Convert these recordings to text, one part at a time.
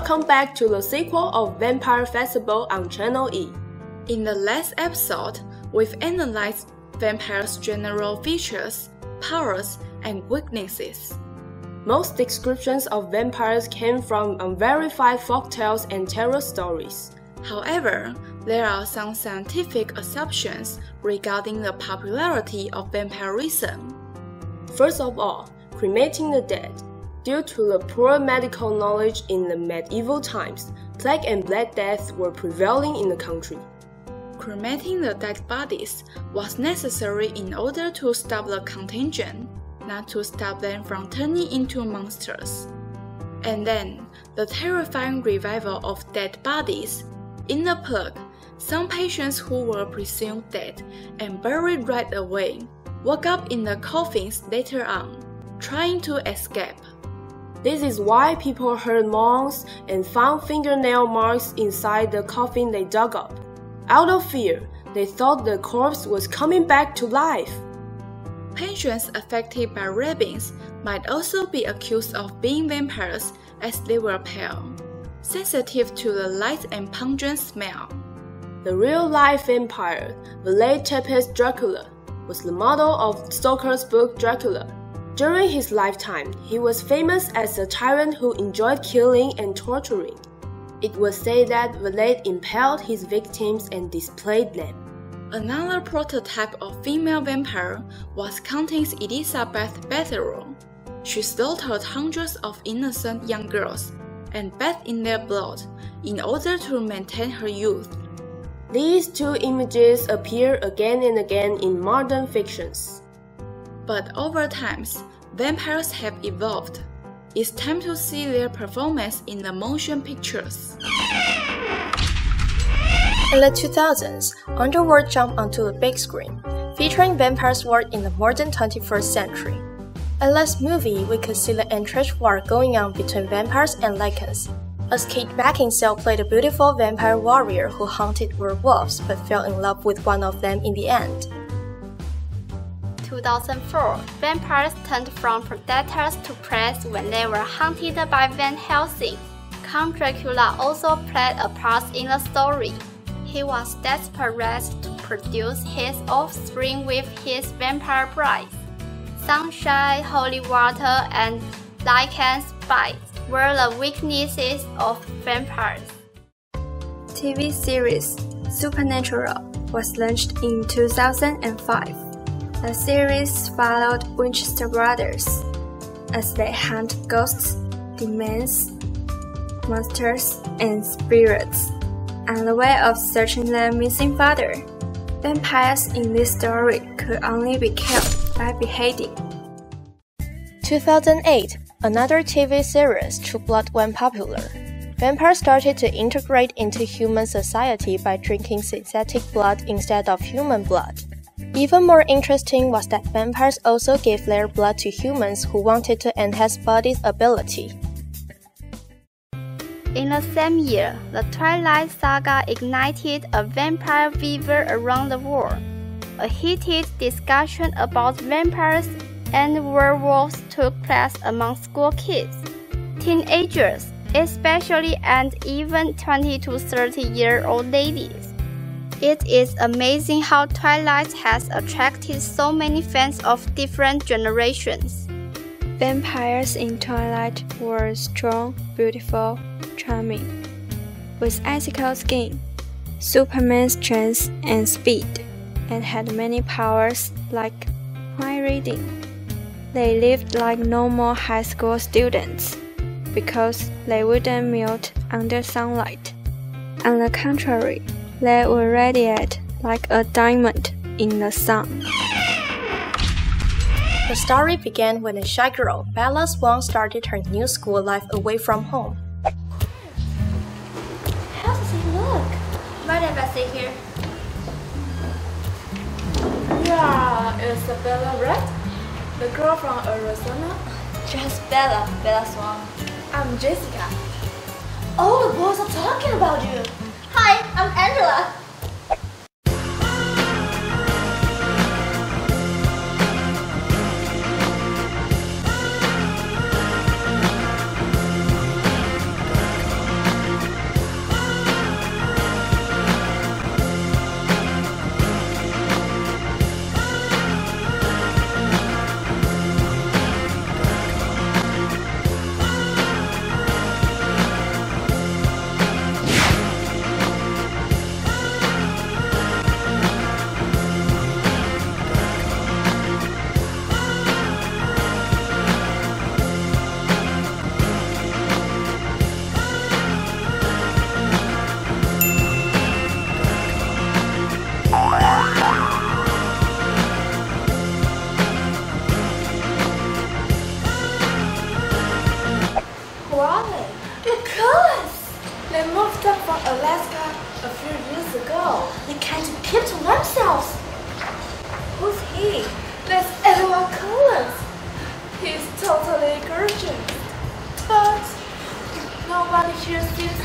welcome back to the sequel of Vampire Festival on Channel E. In the last episode, we've analyzed vampires' general features, powers, and weaknesses. Most descriptions of vampires came from unverified folktales and terror stories. However, there are some scientific assumptions regarding the popularity of vampirism. First of all, cremating the dead. Due to the poor medical knowledge in the medieval times, plague and black death were prevailing in the country. Cremating the dead bodies was necessary in order to stop the contagion, not to stop them from turning into monsters. And then, the terrifying revival of dead bodies. In the plague, some patients who were presumed dead and buried right away woke up in the coffins later on, trying to escape. This is why people heard moans and found fingernail marks inside the coffin they dug up. Out of fear, they thought the corpse was coming back to life. Patients affected by rabies might also be accused of being vampires as they were pale, sensitive to the light and pungent smell. The real-life vampire, the late Tempest Dracula, was the model of Stoker's book Dracula. During his lifetime, he was famous as a tyrant who enjoyed killing and torturing. It was said that Vlad impaled his victims and displayed them. Another prototype of female vampire was Countess Elizabeth Bathory. She slaughtered hundreds of innocent young girls and bathed in their blood in order to maintain her youth. These two images appear again and again in modern fictions. But over time, vampires have evolved. It's time to see their performance in the motion pictures. In the 2000s, Underworld jumped onto the big screen, featuring vampires' world in the modern 21st century. In this movie, we could see the entrenched war going on between vampires and lycans, as Kate Beckinsale played a beautiful vampire warrior who hunted werewolves but fell in love with one of them in the end. 2004, vampires turned from predators to prey when they were hunted by Van Helsing. Count Dracula also played a part in the story. He was desperate to produce his offspring with his vampire brides. Sunshine, holy water, and lichen bites were the weaknesses of vampires. TV series Supernatural was launched in 2005. The series followed Winchester brothers as they hunt ghosts, demons, monsters, and spirits on the way of searching their missing father. Vampires in this story could only be killed by beheading. 2008, another TV series, True Blood, went popular. Vampires started to integrate into human society by drinking synthetic blood instead of human blood. Even more interesting was that vampires also gave their blood to humans who wanted to enhance body's ability. In the same year, the Twilight Saga ignited a vampire fever around the world. A heated discussion about vampires and werewolves took place among school kids, teenagers, especially, and even 20 to 30-year-old ladies. It is amazing how Twilight has attracted so many fans of different generations. Vampires in Twilight were strong, beautiful, charming, with icicle skin, Superman strength and speed, and had many powers like mind reading. They lived like normal high school students because they wouldn't melt under sunlight. On the contrary, they would radiate like a diamond in the sun. The story began when a shy girl, Bella Swan, started her new school life away from home. How does he look? Mind if I sit here? Yeah, it's Bella, right? The girl from Arizona? Just Bella, Bella Swan. I'm Jessica. Oh, the boys are talking about you. Hi, I'm Angela.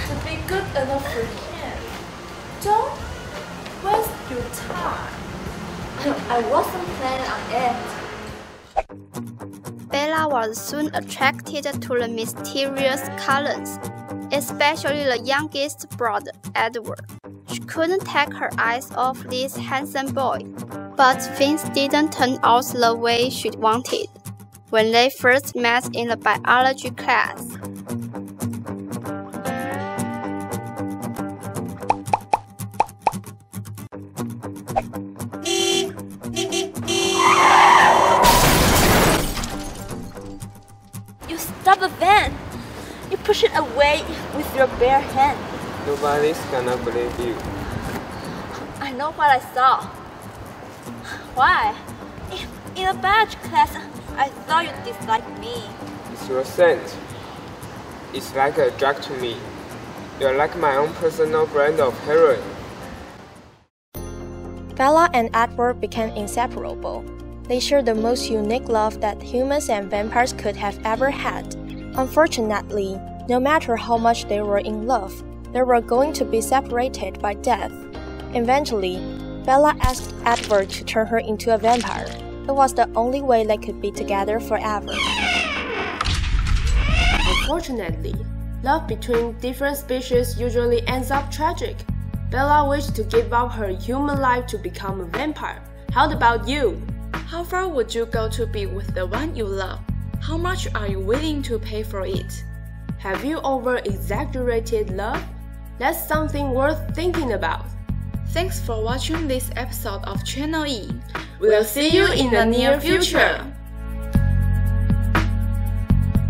to be good enough for him. Don't waste your time. I wasn't planning on it. Bella was soon attracted to the mysterious Cullens, especially the youngest brother, Edward. She couldn't take her eyes off this handsome boy, but things didn't turn out the way she wanted. When they first met in the biology class, You stop the van! You push it away with your bare hand. Nobody's gonna believe you. I know what I saw. Why? In a biology class, I thought you disliked me. It's your scent. It's like a drug to me. You're like my own personal brand of heroin. Bella and Edward became inseparable. They shared the most unique love that humans and vampires could have ever had. Unfortunately, no matter how much they were in love, they were going to be separated by death. Eventually, Bella asked Edward to turn her into a vampire. It was the only way they could be together forever. Unfortunately, love between different species usually ends up tragic. Bella wished to give up her human life to become a vampire. How about you? How far would you go to be with the one you love? How much are you willing to pay for it? Have you over-exaggerated love? That's something worth thinking about. Thanks for watching this episode of Channel E. We'll see you in the near future.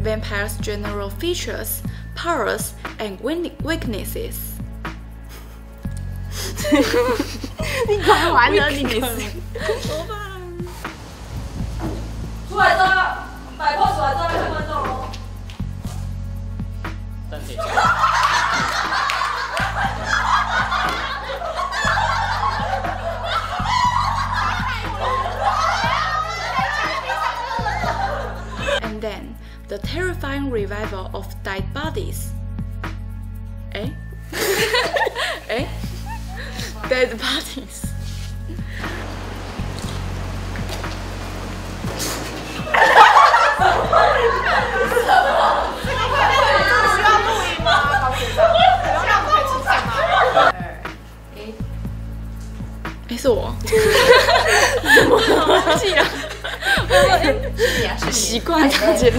Vampires' general features, powers, and weaknesses. 你管完了你怎么办？出来抓，摆 pose 出来抓2分钟喽。暂停。And then, the terrifying revival of dead bodies. Eh? Eh? Dead bodies. Eh, 是我。忘记了。习惯这样子。